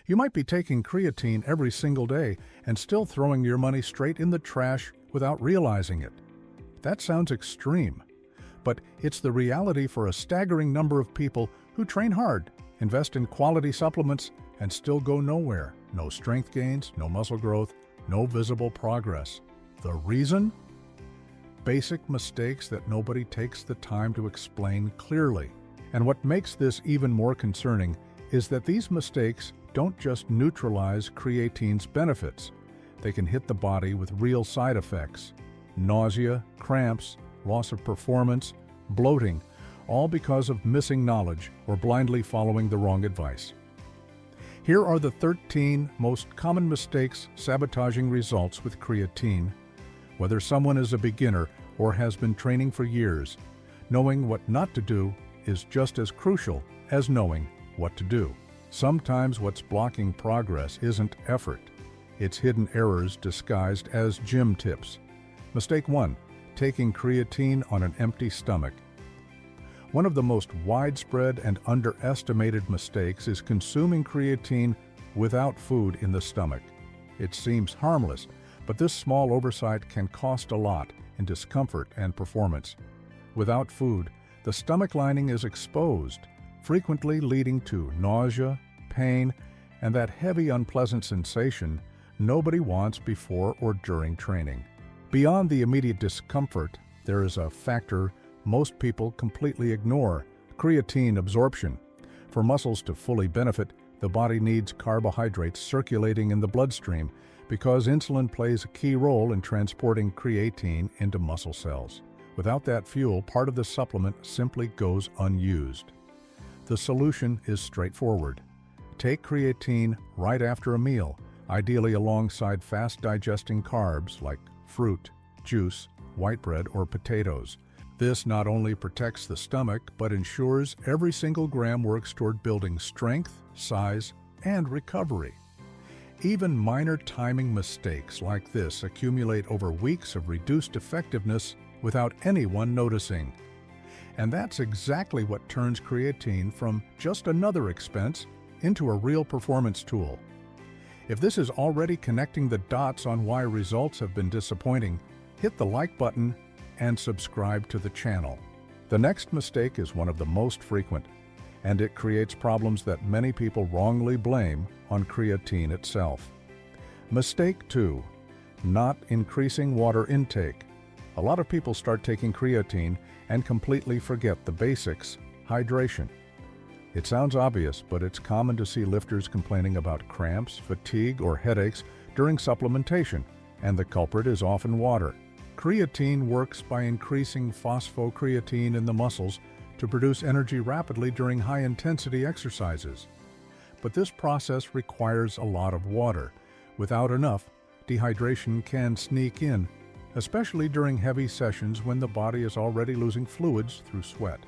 You might be taking creatine every single day and still throwing your money straight in the trash without realizing it. That sounds extreme, but it's the reality for a staggering number of people who train hard, invest in quality supplements, and still go nowhere. No strength gains, no muscle growth, no visible progress. The reason? Basic mistakes that nobody takes the time to explain clearly. And what makes this even more concerning is that these mistakes don't just neutralize creatine's benefits. They can hit the body with real side effects: nausea, cramps, loss of performance, bloating, all because of missing knowledge or blindly following the wrong advice. Here are the 13 most common mistakes sabotaging results with creatine. Whether someone is a beginner or has been training for years, knowing what not to do is just as crucial as knowing what to do. Sometimes what's blocking progress isn't effort. It's hidden errors disguised as gym tips. Mistake 1. Taking creatine on an empty stomach. One of the most widespread and underestimated mistakes is consuming creatine without food in the stomach. It seems harmless, but this small oversight can cost a lot in discomfort and performance. Without food, the stomach lining is exposed, frequently leading to nausea, pain, and that heavy, unpleasant sensation nobody wants before or during training. Beyond the immediate discomfort, there is a factor most people completely ignore: creatine absorption. For muscles to fully benefit, the body needs carbohydrates circulating in the bloodstream because insulin plays a key role in transporting creatine into muscle cells. Without that fuel, part of the supplement simply goes unused. The solution is straightforward. Take creatine right after a meal, ideally alongside fast-digesting carbs like fruit, juice, white bread, or potatoes. This not only protects the stomach, but ensures every single gram works toward building strength, size, and recovery. Even minor timing mistakes like this accumulate over weeks of reduced effectiveness without anyone noticing. And that's exactly what turns creatine from just another expense into a real performance tool. If this is already connecting the dots on why results have been disappointing, hit the like button and subscribe to the channel. The next mistake is one of the most frequent, and it creates problems that many people wrongly blame on creatine itself. Mistake 2. Not increasing water intake. A lot of people start taking creatine and completely forget the basics: hydration. It sounds obvious, but it's common to see lifters complaining about cramps, fatigue, or headaches during supplementation, and the culprit is often water. Creatine works by increasing phosphocreatine in the muscles to produce energy rapidly during high-intensity exercises. But this process requires a lot of water. Without enough, dehydration can sneak in, especially during heavy sessions when the body is already losing fluids through sweat.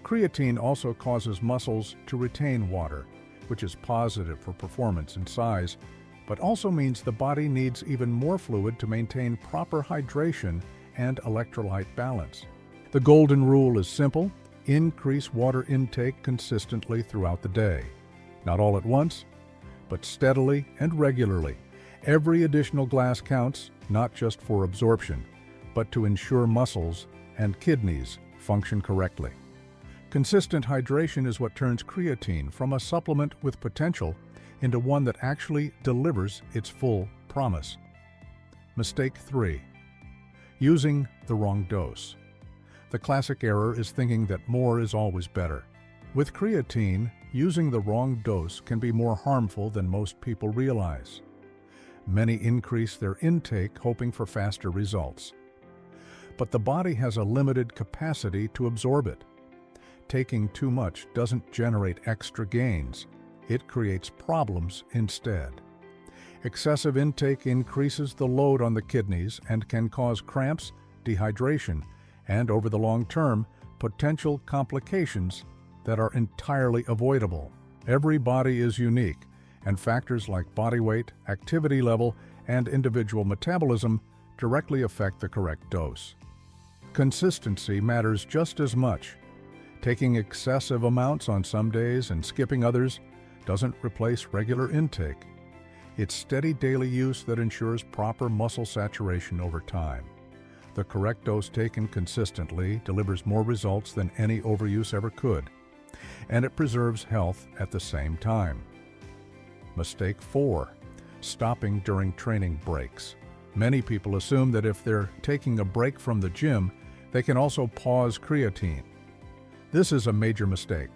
Creatine also causes muscles to retain water, which is positive for performance and size, but also means the body needs even more fluid to maintain proper hydration and electrolyte balance. The golden rule is simple: increase water intake consistently throughout the day. Not all at once, but steadily and regularly. Every additional glass counts, not just for absorption, but to ensure muscles and kidneys function correctly. Consistent hydration is what turns creatine from a supplement with potential into one that actually delivers its full promise. Mistake 3. Using the wrong dose. The classic error is thinking that more is always better. With creatine, using the wrong dose can be more harmful than most people realize. Many increase their intake hoping for faster results. But the body has a limited capacity to absorb it. Taking too much doesn't generate extra gains. It creates problems instead. Excessive intake increases the load on the kidneys and can cause cramps, dehydration, and over the long term, potential complications that are entirely avoidable. Every body is unique, and factors like body weight, activity level, and individual metabolism directly affect the correct dose. Consistency matters just as much. Taking excessive amounts on some days and skipping others doesn't replace regular intake. It's steady daily use that ensures proper muscle saturation over time. The correct dose taken consistently delivers more results than any overuse ever could, and it preserves health at the same time. Mistake 4. Stopping during training breaks. Many people assume that if they're taking a break from the gym, they can also pause creatine. This is a major mistake.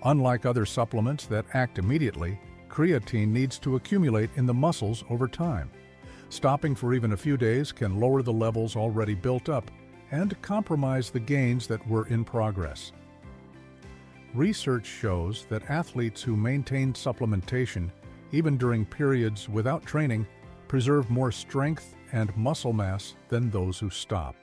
Unlike other supplements that act immediately, creatine needs to accumulate in the muscles over time. Stopping for even a few days can lower the levels already built up and compromise the gains that were in progress. Research shows that athletes who maintain supplementation, even during periods without training, preserve more strength and muscle mass than those who stop.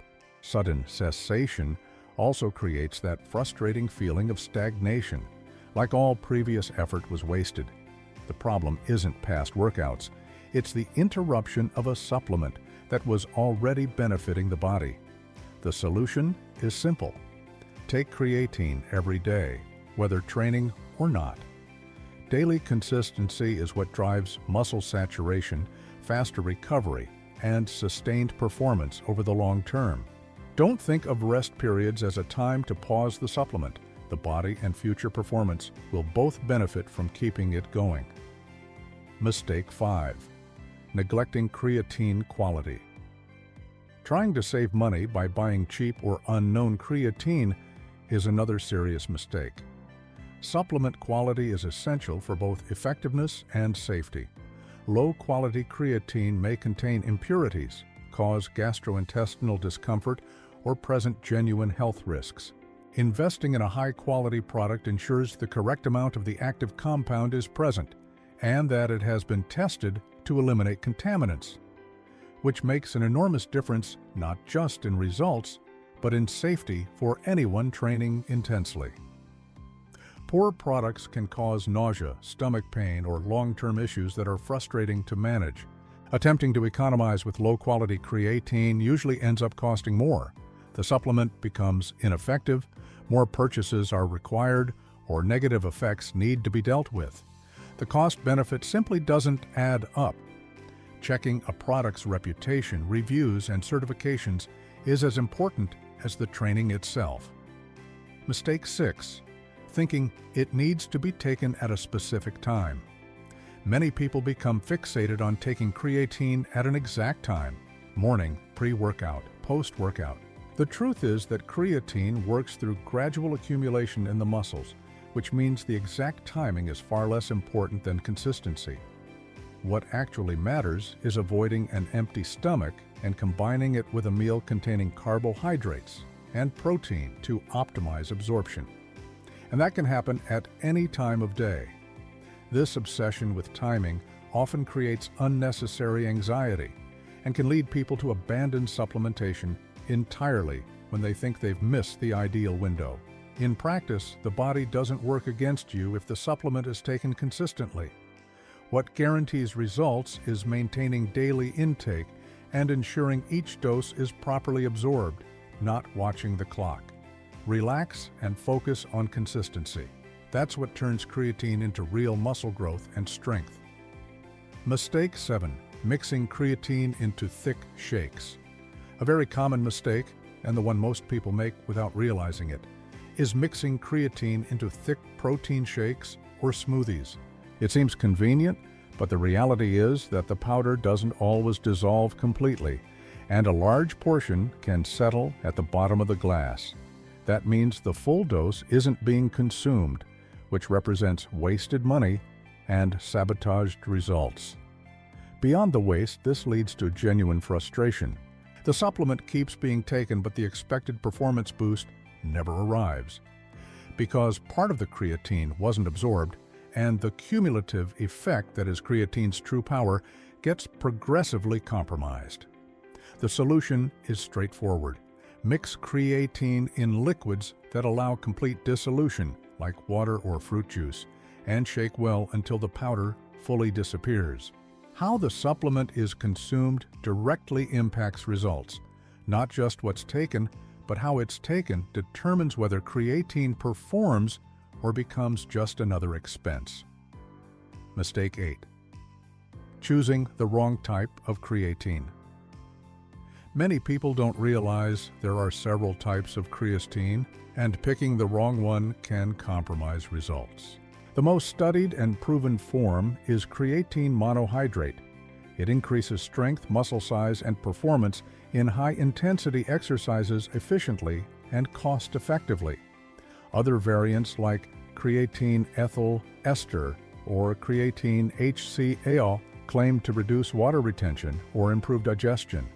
Sudden cessation also creates that frustrating feeling of stagnation, like all previous effort was wasted. The problem isn't past workouts, it's the interruption of a supplement that was already benefiting the body. The solution is simple. Take creatine every day, whether training or not. Daily consistency is what drives muscle saturation, faster recovery, and sustained performance over the long term. Don't think of rest periods as a time to pause the supplement. The body and future performance will both benefit from keeping it going. Mistake 5. Neglecting creatine quality. Trying to save money by buying cheap or unknown creatine is another serious mistake. Supplement quality is essential for both effectiveness and safety. Low-quality creatine may contain impurities, cause gastrointestinal discomfort, or present genuine health risks. Investing in a high-quality product ensures the correct amount of the active compound is present and that it has been tested to eliminate contaminants, which makes an enormous difference not just in results, but in safety for anyone training intensely. Poor products can cause nausea, stomach pain, or long-term issues that are frustrating to manage. Attempting to economize with low-quality creatine usually ends up costing more. The supplement becomes ineffective, more purchases are required, or negative effects need to be dealt with. The cost-benefit simply doesn't add up. Checking a product's reputation, reviews, and certifications is as important as the training itself. Mistake 6. Thinking it needs to be taken at a specific time. Many people become fixated on taking creatine at an exact time: morning, pre-workout, post-workout. The truth is that creatine works through gradual accumulation in the muscles, which means the exact timing is far less important than consistency. What actually matters is avoiding an empty stomach and combining it with a meal containing carbohydrates and protein to optimize absorption. And that can happen at any time of day. This obsession with timing often creates unnecessary anxiety and can lead people to abandon supplementation entirely when they think they've missed the ideal window. In practice, the body doesn't work against you if the supplement is taken consistently. What guarantees results is maintaining daily intake and ensuring each dose is properly absorbed, not watching the clock. Relax and focus on consistency. That's what turns creatine into real muscle growth and strength. Mistake 7. Mixing creatine into thick shakes. A very common mistake, and the one most people make without realizing it, is mixing creatine into thick protein shakes or smoothies. It seems convenient, but the reality is that the powder doesn't always dissolve completely, and a large portion can settle at the bottom of the glass. That means the full dose isn't being consumed, which represents wasted money and sabotaged results. Beyond the waste, this leads to genuine frustration. The supplement keeps being taken, but the expected performance boost never arrives. Because part of the creatine wasn't absorbed, and the cumulative effect that is creatine's true power gets progressively compromised. The solution is straightforward. Mix creatine in liquids that allow complete dissolution, like water or fruit juice, and shake well until the powder fully disappears. How the supplement is consumed directly impacts results. Not just what's taken, but how it's taken determines whether creatine performs or becomes just another expense. Mistake 8. Choosing the wrong type of creatine. Many people don't realize there are several types of creatine, and picking the wrong one can compromise results. The most studied and proven form is creatine monohydrate. It increases strength, muscle size, and performance in high-intensity exercises efficiently and cost-effectively. Other variants like creatine ethyl ester or creatine HCl claim to reduce water retention or improve digestion.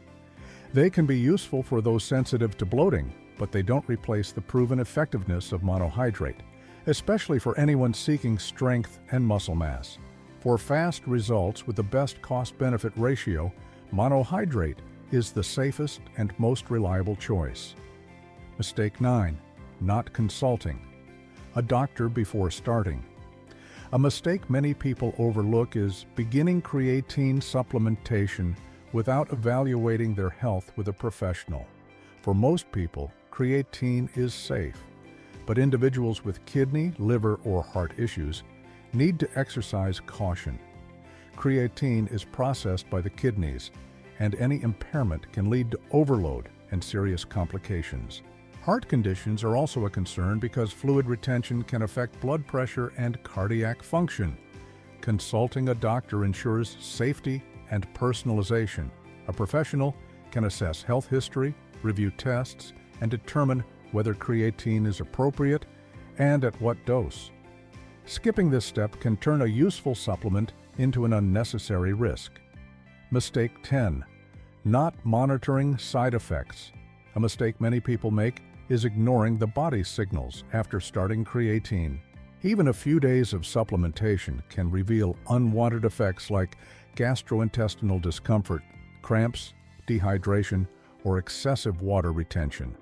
They can be useful for those sensitive to bloating, but they don't replace the proven effectiveness of monohydrate, especially for anyone seeking strength and muscle mass. For fast results with the best cost-benefit ratio, monohydrate is the safest and most reliable choice. Mistake 9. Not consulting a doctor before starting. A mistake many people overlook is beginning creatine supplementation without evaluating their health with a professional. For most people, creatine is safe, but individuals with kidney, liver, or heart issues need to exercise caution. Creatine is processed by the kidneys, and any impairment can lead to overload and serious complications. Heart conditions are also a concern because fluid retention can affect blood pressure and cardiac function. Consulting a doctor ensures safety and personalization. A professional can assess health history, review tests, and determine whether creatine is appropriate and at what dose. Skipping this step can turn a useful supplement into an unnecessary risk. Mistake 10. Not monitoring side effects. A mistake many people make is ignoring the body's signals after starting creatine. Even a few days of supplementation can reveal unwanted effects like gastrointestinal discomfort, cramps, dehydration, or excessive water retention.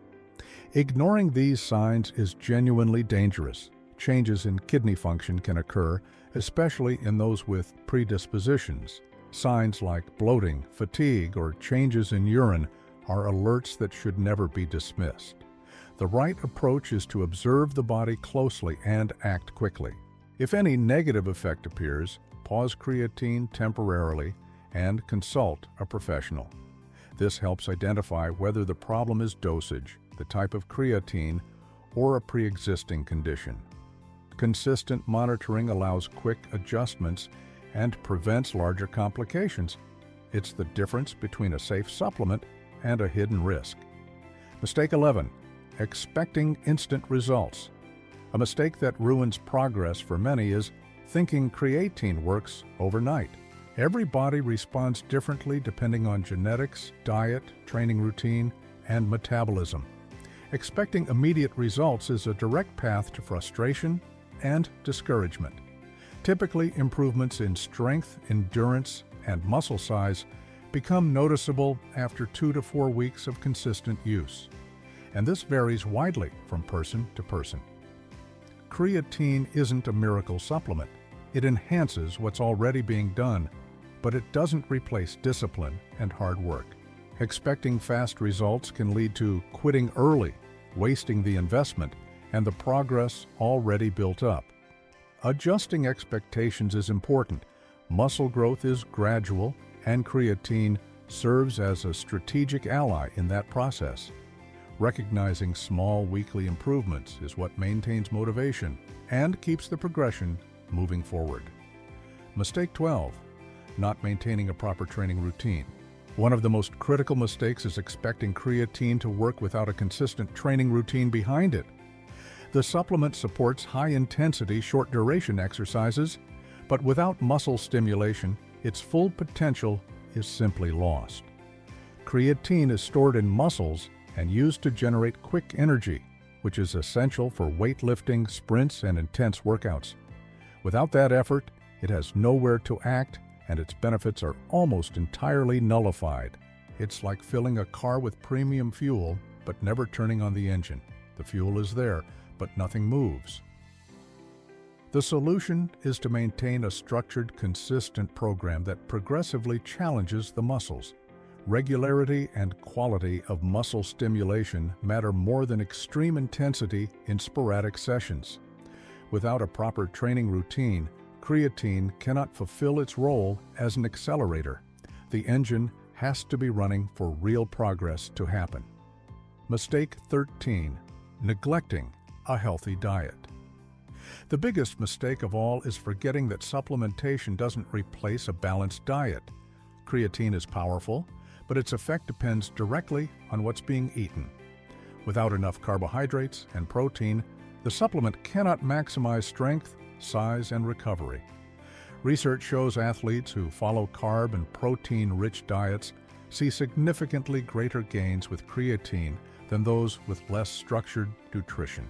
Ignoring these signs is genuinely dangerous. Changes in kidney function can occur, especially in those with predispositions. Signs like bloating, fatigue, or changes in urine are alerts that should never be dismissed. The right approach is to observe the body closely and act quickly. If any negative effect appears, pause creatine temporarily and consult a professional. This helps identify whether the problem is dosage, the type of creatine, or a pre-existing condition. Consistent monitoring allows quick adjustments and prevents larger complications. It's the difference between a safe supplement and a hidden risk. Mistake 11. Expecting instant results. A mistake that ruins progress for many is thinking creatine works overnight. Every body responds differently depending on genetics, diet, training routine, and metabolism. Expecting immediate results is a direct path to frustration and discouragement. Typically, improvements in strength, endurance, and muscle size become noticeable after 2 to 4 weeks of consistent use, and this varies widely from person to person. Creatine isn't a miracle supplement. It enhances what's already being done, but it doesn't replace discipline and hard work. Expecting fast results can lead to quitting early, wasting the investment and the progress already built up. Adjusting expectations is important. Muscle growth is gradual, and creatine serves as a strategic ally in that process. Recognizing small weekly improvements is what maintains motivation and keeps the progression moving forward. Mistake 12. Not maintaining a proper training routine. One of the most critical mistakes is expecting creatine to work without a consistent training routine behind it. The supplement supports high-intensity, short-duration exercises, but without muscle stimulation, its full potential is simply lost. Creatine is stored in muscles and used to generate quick energy, which is essential for weightlifting, sprints, and intense workouts. Without that effort, it has nowhere to act, and its benefits are almost entirely nullified. It's like filling a car with premium fuel, but never turning on the engine. The fuel is there, but nothing moves. The solution is to maintain a structured, consistent program that progressively challenges the muscles. Regularity and quality of muscle stimulation matter more than extreme intensity in sporadic sessions. Without a proper training routine, creatine cannot fulfill its role as an accelerator. The engine has to be running for real progress to happen. Mistake 13. Neglecting a healthy diet. The biggest mistake of all is forgetting that supplementation doesn't replace a balanced diet. Creatine is powerful, but its effect depends directly on what's being eaten. Without enough carbohydrates and protein, the supplement cannot maximize strength, size, and recovery. Research shows athletes who follow carb and protein-rich diets see significantly greater gains with creatine than those with less structured nutrition.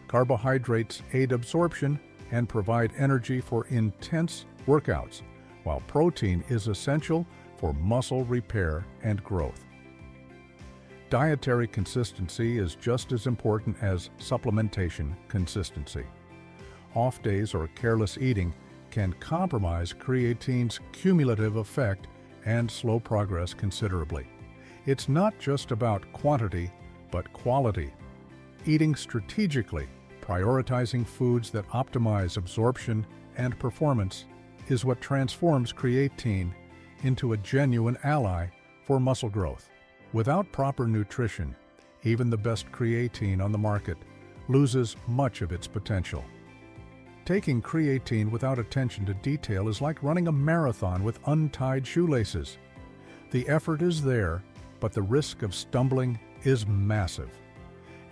Carbohydrates aid absorption and provide energy for intense workouts, while protein is essential for muscle repair and growth. Dietary consistency is just as important as supplementation consistency. Off days or careless eating can compromise creatine's cumulative effect and slow progress considerably. It's not just about quantity, but quality. Eating strategically, prioritizing foods that optimize absorption and performance is what transforms creatine into a genuine ally for muscle growth. Without proper nutrition, even the best creatine on the market loses much of its potential. Taking creatine without attention to detail is like running a marathon with untied shoelaces. The effort is there, but the risk of stumbling is massive.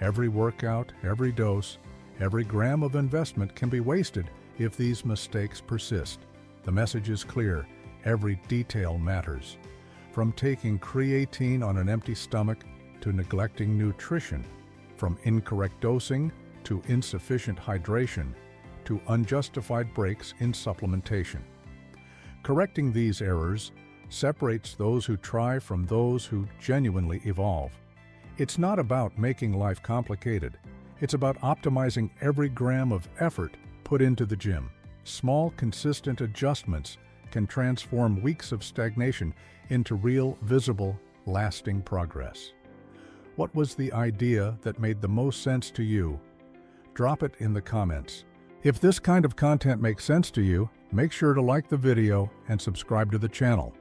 Every workout, every dose, every gram of investment can be wasted if these mistakes persist. The message is clear: every detail matters. From taking creatine on an empty stomach to neglecting nutrition, from incorrect dosing to insufficient hydration, to unjustified breaks in supplementation. Correcting these errors separates those who try from those who genuinely evolve. It's not about making life complicated. It's about optimizing every gram of effort put into the gym. Small, consistent adjustments can transform weeks of stagnation into real, visible, lasting progress. What was the idea that made the most sense to you? Drop it in the comments. If this kind of content makes sense to you, make sure to like the video and subscribe to the channel.